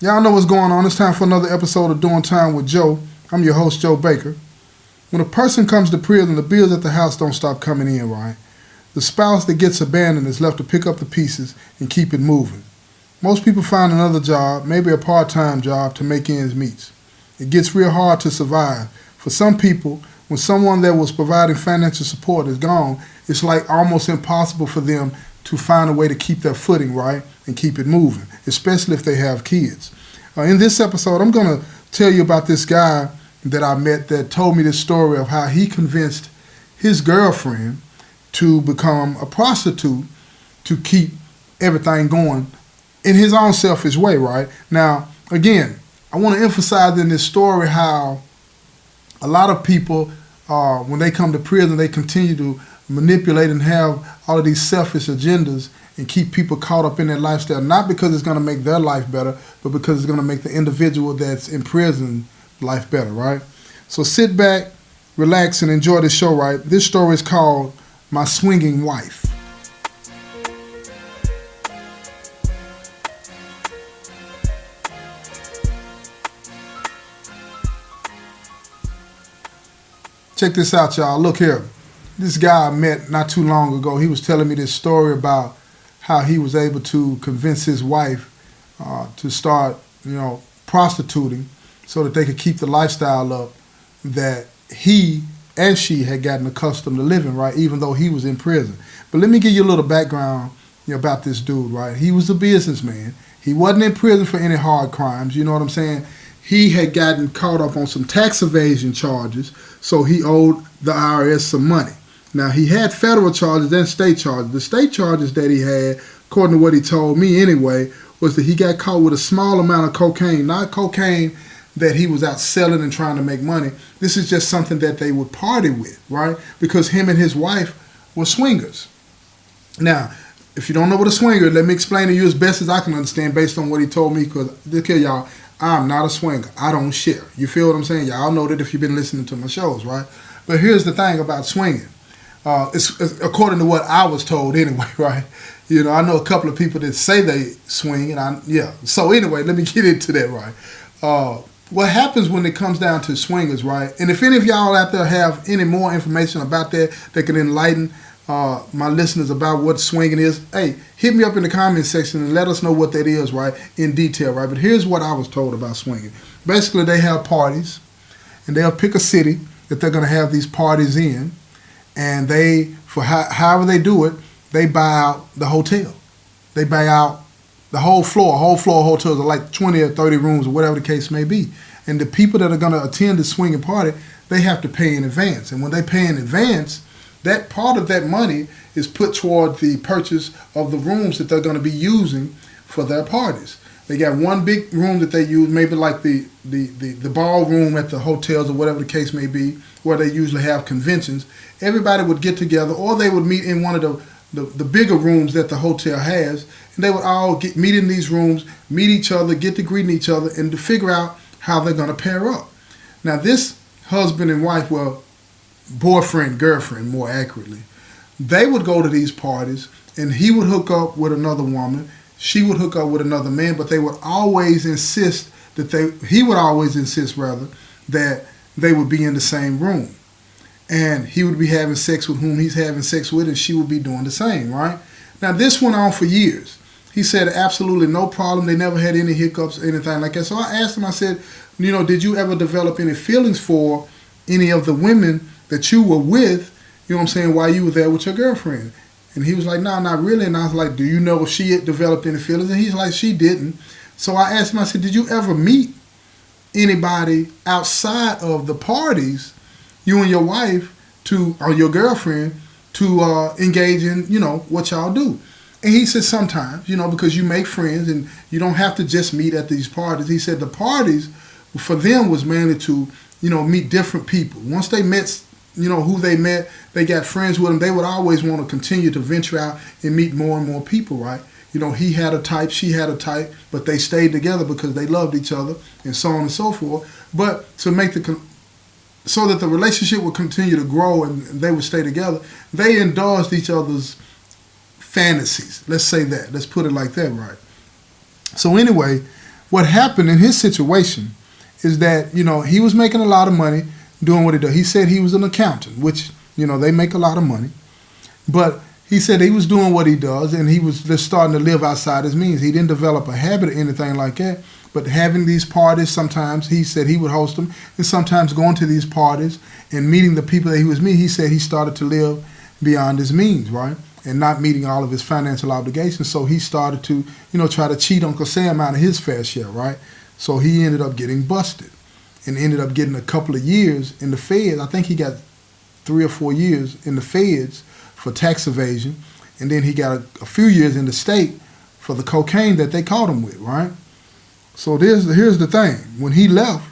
Y'all know what's going on. It's time for another episode of Doing Time with Joe. I'm your host, Joe Baker. When a person comes to prison, the bills at the house don't stop coming in, right? The spouse that gets abandoned is left to pick up the pieces and keep it moving. Most people find another job, maybe a part-time job, to make ends meet. It gets real hard to survive. For some people, when someone that was providing financial support is gone, it's like almost impossible for them to find a way to keep their footing, right, and keep it moving, especially if they have kids. In this episode, I'm going to tell you about this guy that I met that told me this story of how he convinced his girlfriend to become a prostitute to keep everything going in his own selfish way, right? Now, again, I want to emphasize in this story how a lot of people, when they come to prison, they continue to manipulate and have all of these selfish agendas and keep people caught up in their lifestyle, not because it's going to make their life better, but because it's going to make the individual that's in prison life better, right? So sit back, relax, and enjoy the show, right? This story is called My Swinging Wife. Check this out, y'all. Look here. This guy I met not too long ago, he was telling me this story about how he was able to convince his wife to start, prostituting so that they could keep the lifestyle up that he and she had gotten accustomed to living, right, even though he was in prison. But let me give you a little background about this dude, right? He was a businessman. He wasn't in prison for any hard crimes, you know what I'm saying? He had gotten caught up on some tax evasion charges, so he owed the IRS some money. Now, he had federal charges and state charges. The state charges that he had, according to what he told me anyway, was that he got caught with a small amount of cocaine, not cocaine that he was out selling and trying to make money. This is just something that they would party with, right? Because him and his wife were swingers. Now, if you don't know what a swinger is, let me explain to you as best as I can understand based on what he told me, because, look here, y'all, I'm not a swinger. I don't share. You feel what I'm saying? Y'all know that if you've been listening to my shows, right? But here's the thing about swinging. It's according to what I was told anyway, right? I know a couple of people that say they swing, and So anyway, let me get into that, right? What happens when it comes down to swingers, right? And if any of y'all out there have any more information about that can enlighten my listeners about what swinging is, hey, hit me up in the comment section and let us know what that is, right, in detail, right? But here's what I was told about swinging. Basically, they have parties, and they'll pick a city that they're going to have these parties in, and they, for however they do it, they buy out the hotel. They buy out the whole floor of hotels are like 20 or 30 rooms or whatever the case may be. And the people that are going to attend the swinging party, they have to pay in advance. And when they pay in advance, that part of that money is put toward the purchase of the rooms that they're going to be using for their parties. They got one big room that they use, maybe like the ballroom at the hotels or whatever the case may be, where they usually have conventions. Everybody would get together, or they would meet in one of the bigger rooms that the hotel has, and they would all meet in these rooms, meet each other, get to greeting each other, and to figure out how they're going to pair up. Now, this husband and wife, well, boyfriend, girlfriend, more accurately, they would go to these parties, and he would hook up with another woman, she would hook up with another man, but they would always insist that he would always insist that they would be in the same room. And he would be having sex with whom he's having sex with, and she would be doing the same, right? Now, this went on for years. He said absolutely no problem. They never had any hiccups or anything like that. So I asked him, I said, did you ever develop any feelings for any of the women that you were with, while you were there with your girlfriend? And he was like, no, not really. And I was like, do you know if she had developed any feelings? And he's like, she didn't. So I asked him, I said, did you ever meet anybody outside of the parties, you and your wife, or your girlfriend, to engage in, what y'all do? And he said, sometimes, because you make friends and you don't have to just meet at these parties. He said the parties, for them, was mainly to, meet different people. Once they met, who they met, they got friends with them, they would always want to continue to venture out and meet more and more people, right? He had a type, she had a type, but they stayed together because they loved each other and so on and so forth. But to make so that the relationship would continue to grow and they would stay together, they indulged each other's fantasies. Let's say that. Let's put it like that, right? So anyway, what happened in his situation is that, he was making a lot of money doing what he did. He said he was an accountant, which, they make a lot of money. But he said he was doing what he does, and he was just starting to live outside his means. He didn't develop a habit or anything like that. But having these parties, sometimes he said he would host them, and sometimes going to these parties and meeting the people that he was meeting, he said he started to live beyond his means, right? And not meeting all of his financial obligations. So he started to, try to cheat Uncle Sam out of his fair share, right? So he ended up getting busted and ended up getting a couple of years in the feds. I think he got 3 or 4 years in the feds for tax evasion. And then he got a few years in the state for the cocaine that they caught him with, right? So here's the thing. When he left,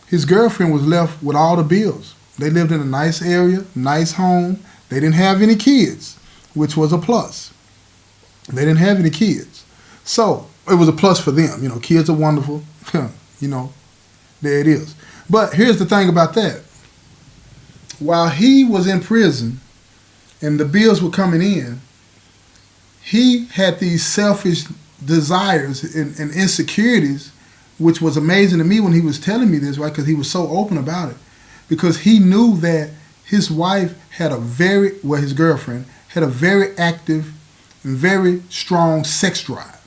his girlfriend was left with all the bills. They lived in a nice area, nice home. They didn't have any kids, which was a plus. They didn't have any kids. So it was a plus for them. Kids are wonderful. There it is. But here's the thing about that. While he was in prison and the bills were coming in, he had these selfish desires and insecurities, which was amazing to me when he was telling me this, right? Because he was so open about it. Because he knew that his wife had his girlfriend had a very active and very strong sex drive.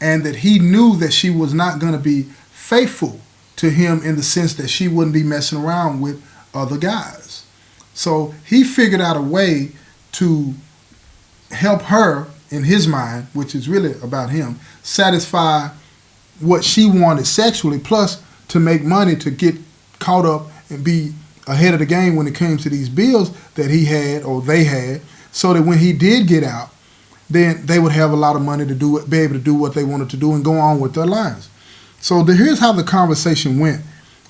And that he knew that she was not going to be faithful to him in the sense that she wouldn't be messing around with other guys. So he figured out a way to help her, in his mind, which is really about him, satisfy what she wanted sexually, plus to make money to get caught up and be ahead of the game when it came to these bills that he had or they had, so that when he did get out, then they would have a lot of money to be able to do what they wanted to do and go on with their lives. So here's how the conversation went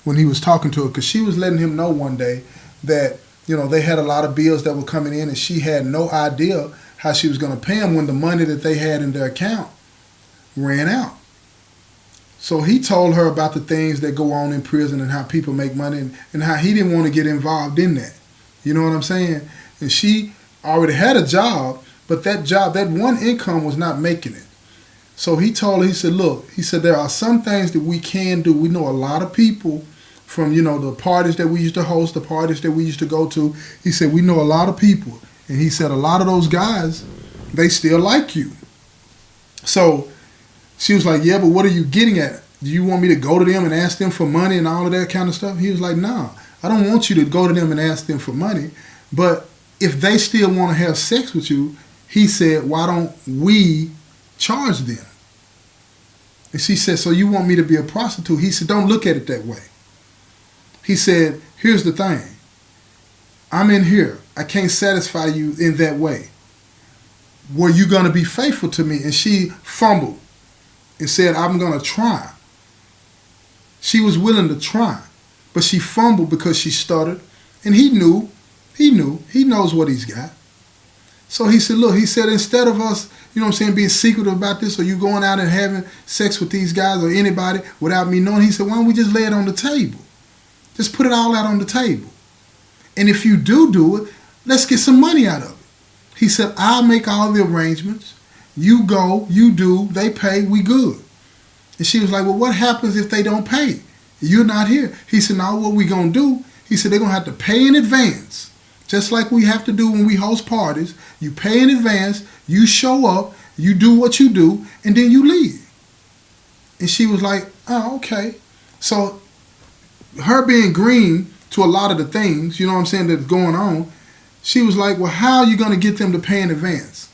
when he was talking to her, because she was letting him know one day that, they had a lot of bills that were coming in, and she had no idea how she was going to pay them when the money that they had in their account ran out. So he told her about the things that go on in prison and how people make money and how he didn't want to get involved in that. You know what I'm saying? And she already had a job, but that one income was not making it. So he told her, he said, look, there are some things that we can do. We know a lot of people from, the parties that we used to host, the parties that we used to go to. He said, we know a lot of people. And he said, a lot of those guys, they still like you. So she was like, yeah, but what are you getting at? Do you want me to go to them and ask them for money and all of that kind of stuff? He was like, no, I don't want you to go to them and ask them for money. But if they still want to have sex with you, he said, why don't we charge them? And she said, so you want me to be a prostitute? He said, don't look at it that way. He said, here's the thing. I'm in here. I can't satisfy you in that way. Were you going to be faithful to me? And she fumbled and said, I'm going to try. She was willing to try, but she fumbled because she stuttered. And he knows what he's got. So he said, look, instead of us, being secretive about this, or you going out and having sex with these guys or anybody without me knowing, he said, why don't we just lay it on the table? Just put it all out on the table. And if you do it, let's get some money out of it. He said, I'll make all the arrangements. You go, you do, they pay, we good. And she was like, well, what happens if they don't pay? You're not here. He said, now what we going to do? He said, they're going to have to pay in advance. Just like we have to do when we host parties. You pay in advance, you show up, you do what you do, and then you leave. And she was like, oh, okay. So her being green to a lot of the things, that's going on, she was like, well, how are you going to get them to pay in advance?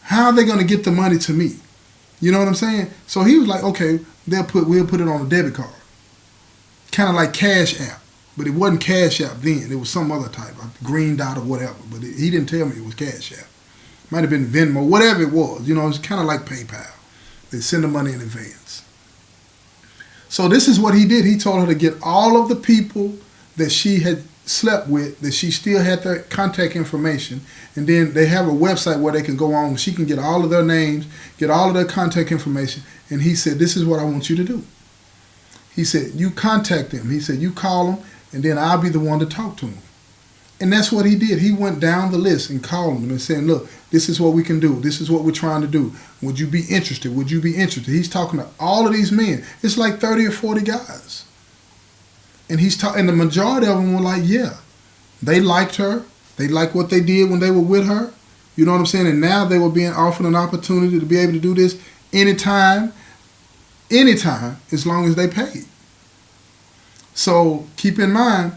How are they going to get the money to me? You know what I'm saying? So he was like, okay, we'll put it on a debit card. Kind of like Cash App. But it wasn't Cash App then. It was some other type, a Green Dot or whatever. But he didn't tell me it was Cash App. Might have been Venmo, whatever it was. It's kind of like PayPal. They send the money in advance. So this is what he did. He told her to get all of the people that she had slept with, that she still had their contact information, and then they have a website where they can go on. She can get all of their names, get all of their contact information. And he said, this is what I want you to do. He said, you contact them. He said, you call them, and then I'll be the one to talk to them. And that's what he did. He went down the list and called them and saying, look, this is what we can do. This is what we're trying to do. Would you be interested? Would you be interested? He's talking to all of these men. It's like 30 or 40 guys. And and the majority of them were like, yeah. They liked her. They liked what they did when they were with her. You know what I'm saying? And now they were being offered an opportunity to be able to do this anytime, as long as they paid. So keep in mind,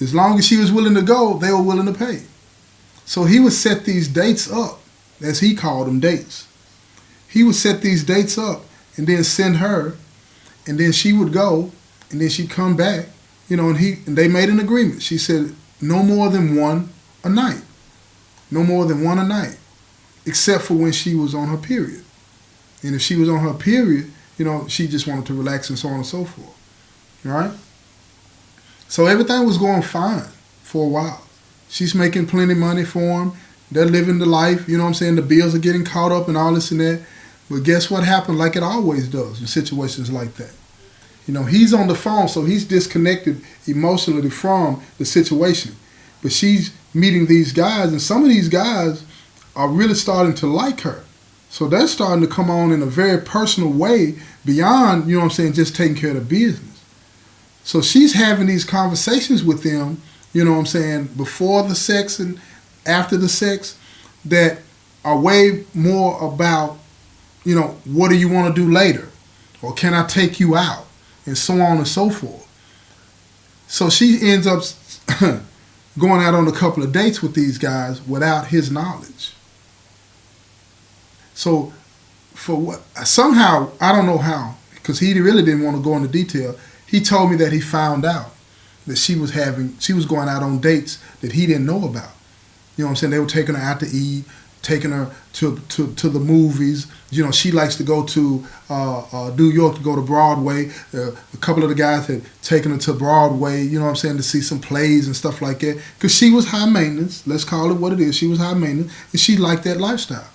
as long as she was willing to go, they were willing to pay. So he would set these dates up, as he called them dates. He would set these dates up and then send her, and then she would go, and then she'd come back, and they made an agreement. She said no more than one a night. No more than one a night, except for when she was on her period. And if she was on her period, she just wanted to relax and so on and so forth. Right? So everything was going fine for a while. She's making plenty of money for him. They're living the life, The bills are getting caught up and all this and that. But guess what happened, like it always does in situations like that? He's on the phone, so he's disconnected emotionally from the situation. But she's meeting these guys, and some of these guys are really starting to like her. So they're starting to come on in a very personal way beyond, just taking care of the business. So she's having these conversations with them, before the sex and after the sex that are way more about, what do you want to do later? Or can I take you out? And so on and so forth. So she ends up going out on a couple of dates with these guys without his knowledge. So somehow, I don't know how, because he really didn't want to go into detail, he told me that he found out that she was going out on dates that he didn't know about. They were taking her out to eat, taking her to the movies. She likes to go to New York to go to Broadway. A couple of the guys had taken her to Broadway, to see some plays and stuff like that. Because she was high maintenance. Let's call it what it is. She was high maintenance, and she liked that lifestyle.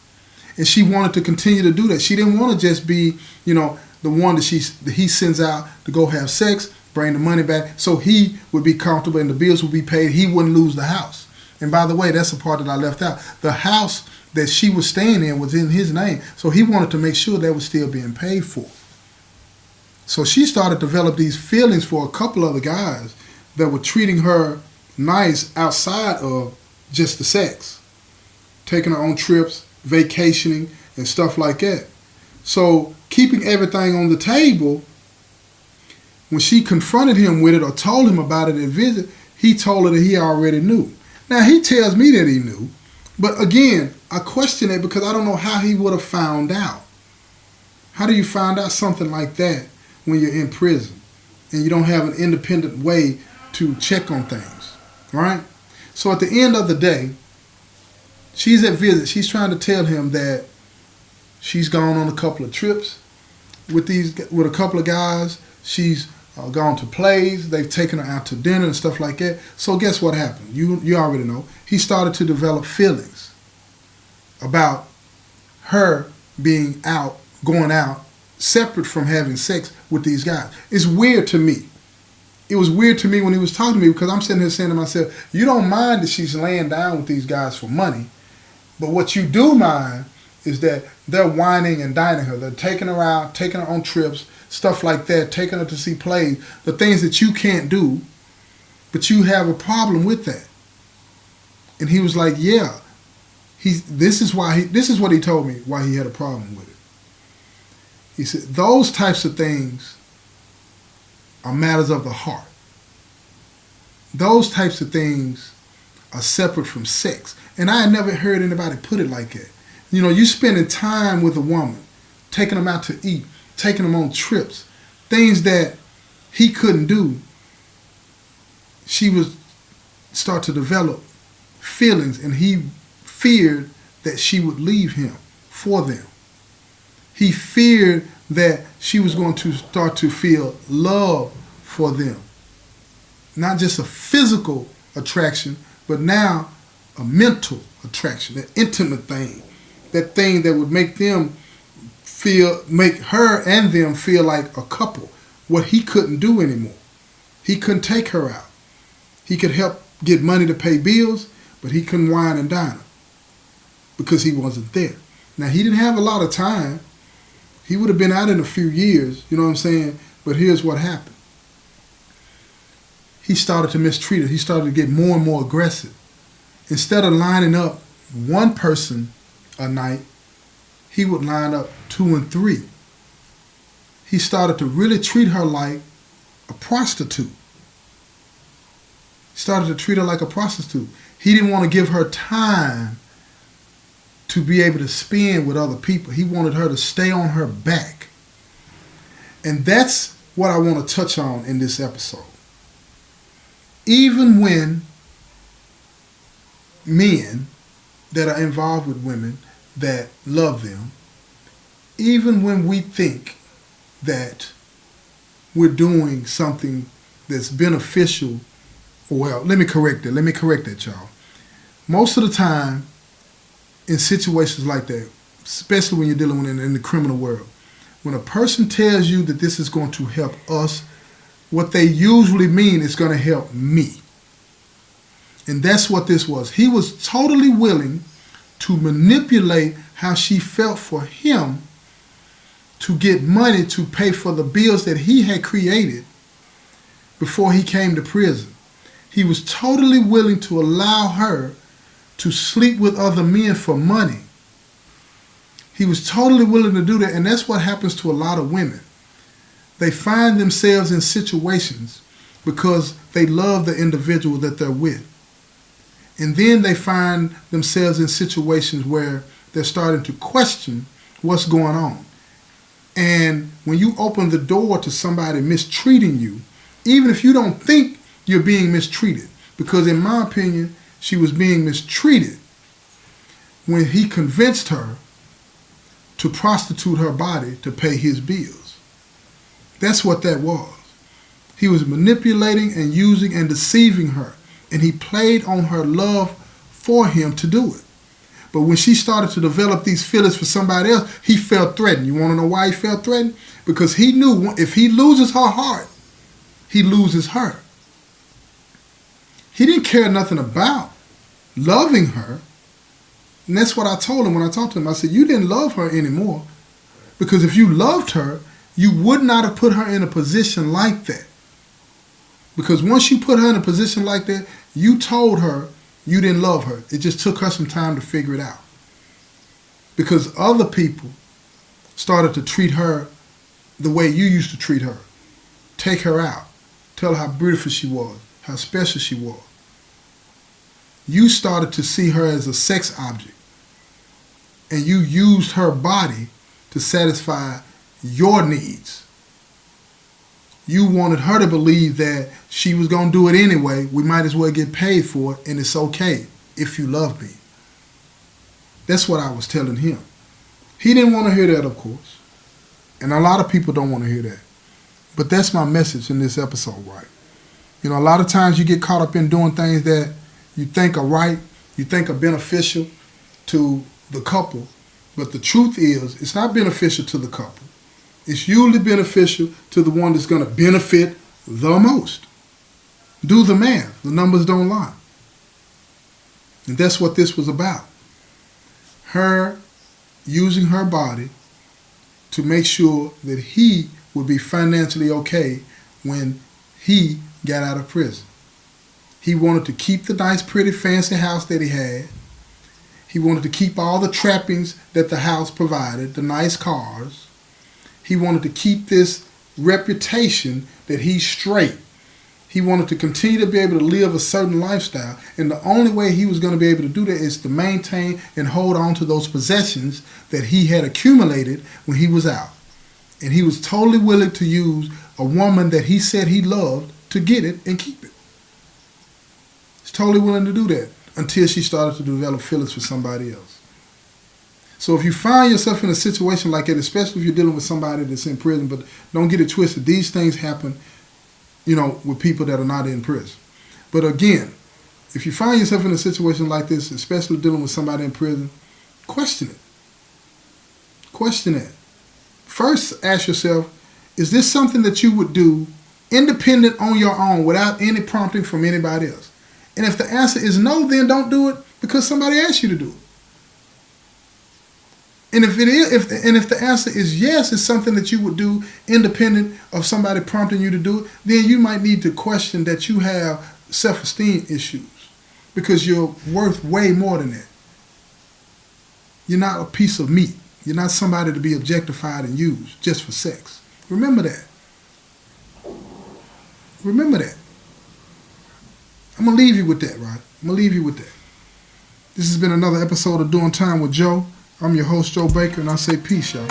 And she wanted to continue to do that. She didn't want to just be, the one that he sends out to go have sex, bring the money back, so he would be comfortable and the bills would be paid. He wouldn't lose the house. And by the way, that's the part that I left out. The house that she was staying in was in his name, so he wanted to make sure that was still being paid for. So she started to develop these feelings for a couple other guys that were treating her nice outside of just the sex, taking her on trips, vacationing, and stuff like that. So keeping everything on the table, when she confronted him with it or told him about it at visit, he told her that he already knew. Now, he tells me that he knew, but again, I question it because I don't know how he would have found out. How do you find out something like that when you're in prison and you don't have an independent way to check on things, right? So at the end of the day, she's at visit. She's trying to tell him that she's gone on a couple of trips with a couple of guys. She's gone to plays. They've taken her out to dinner and stuff like that. So guess what happened? You already know. He started to develop feelings about her being out, going out, separate from having sex with these guys. It's weird to me. It was weird to me when he was talking to me because I'm sitting here saying to myself, you don't mind that she's laying down with these guys for money, but what you do mind is that they're whining and dining her. They're taking her out, taking her on trips, stuff like that, taking her to see plays, the things that you can't do, but you have a problem with that. And he was like, yeah, this is what he told me why he had a problem with it. He said, those types of things are matters of the heart. Those types of things are separate from sex. And I had never heard anybody put it like that. You spending time with a woman, taking them out to eat, taking them on trips, things that he couldn't do. She would start to develop feelings, and he feared that she would leave him for them. He feared that she was going to start to feel love for them. Not just a physical attraction, but now a mental attraction, an intimate thing. That thing that would make her and them feel like a couple, what he couldn't do anymore. He couldn't take her out. He could help get money to pay bills, but he couldn't wine and dine her because he wasn't there. Now, he didn't have a lot of time. He would have been out in a few years, you know what I'm saying? But here's what happened. He started to mistreat her. He started to get more and more aggressive. Instead of lining up one person a night, he would line up 2 and 3. He started to really treat her like a prostitute. Started to treat her like a prostitute. He didn't want to give her time to be able to spend with other people. He wanted her to stay on her back. And that's what I want to touch on in this episode. Even when men that are involved with women that love them, even when we think that we're doing something that's beneficial, well, let me correct that, y'all. Most of the time, in situations like that, especially when you're dealing with in the criminal world, when a person tells you that this is going to help us, what they usually mean is going to help me. And that's what this was. He was totally willing to manipulate how she felt for him to get money to pay for the bills that he had created before he came to prison. He was totally willing to allow her to sleep with other men for money. He was totally willing to do that, and that's what happens to a lot of women. They find themselves in situations because they love the individual that they're with. And then they find themselves in situations where they're starting to question what's going on. And when you open the door to somebody mistreating you, even if you don't think you're being mistreated, because in my opinion, she was being mistreated when he convinced her to prostitute her body to pay his bills. That's what that was. He was manipulating and using and deceiving her, and he played on her love for him to do it. But when she started to develop these feelings for somebody else, he felt threatened. You want to know why he felt threatened? Because he knew if he loses her heart, he loses her. He didn't care nothing about loving her. And that's what I told him when I talked to him. I said, you didn't love her anymore. Because if you loved her, you would not have put her in a position like that. Because once you put her in a position like that, you told her you didn't love her. It just took her some time to figure it out. Because other people started to treat her the way you used to treat her. Take her out. Tell her how beautiful she was, how special she was. You started to see her as a sex object. And you used her body to satisfy your needs. You wanted her to believe that she was going to do it anyway. We might as well get paid for it, and it's okay if you love me. That's what I was telling him. He didn't want to hear that, of course. And a lot of people don't want to hear that. But that's my message in this episode, right? You know, a lot of times you get caught up in doing things that you think are right, you think are beneficial to the couple. But the truth is, it's not beneficial to the couple. It's usually beneficial to the one that's going to benefit the most. Do the math. The numbers don't lie. And that's what this was about. Her using her body to make sure that he would be financially okay when he got out of prison. He wanted to keep the nice, pretty, fancy house that he had. He wanted to keep all the trappings that the house provided, the nice cars. He wanted to keep this reputation that he's straight. He wanted to continue to be able to live a certain lifestyle. And the only way he was going to be able to do that is to maintain and hold on to those possessions that he had accumulated when he was out. And he was totally willing to use a woman that he said he loved to get it and keep it. He's totally willing to do that until she started to develop feelings for somebody else. So if you find yourself in a situation like that, especially if you're dealing with somebody that's in prison, but don't get it twisted, these things happen, you know, with people that are not in prison. But again, if you find yourself in a situation like this, especially dealing with somebody in prison, question it. Question it. First, ask yourself, is this something that you would do independent on your own without any prompting from anybody else. And if the answer is no, then don't do it because somebody asked you to do it. And if the answer is yes, it's something that you would do independent of somebody prompting you to do it, then you might need to question that you have self-esteem issues because you're worth way more than that. You're not a piece of meat. You're not somebody to be objectified and used just for sex. Remember that. Remember that. I'm going to leave you with that, right? I'm going to leave you with that. This has been another episode of Doing Time with Joe. I'm your host, Joe Baker, and I say peace, y'all.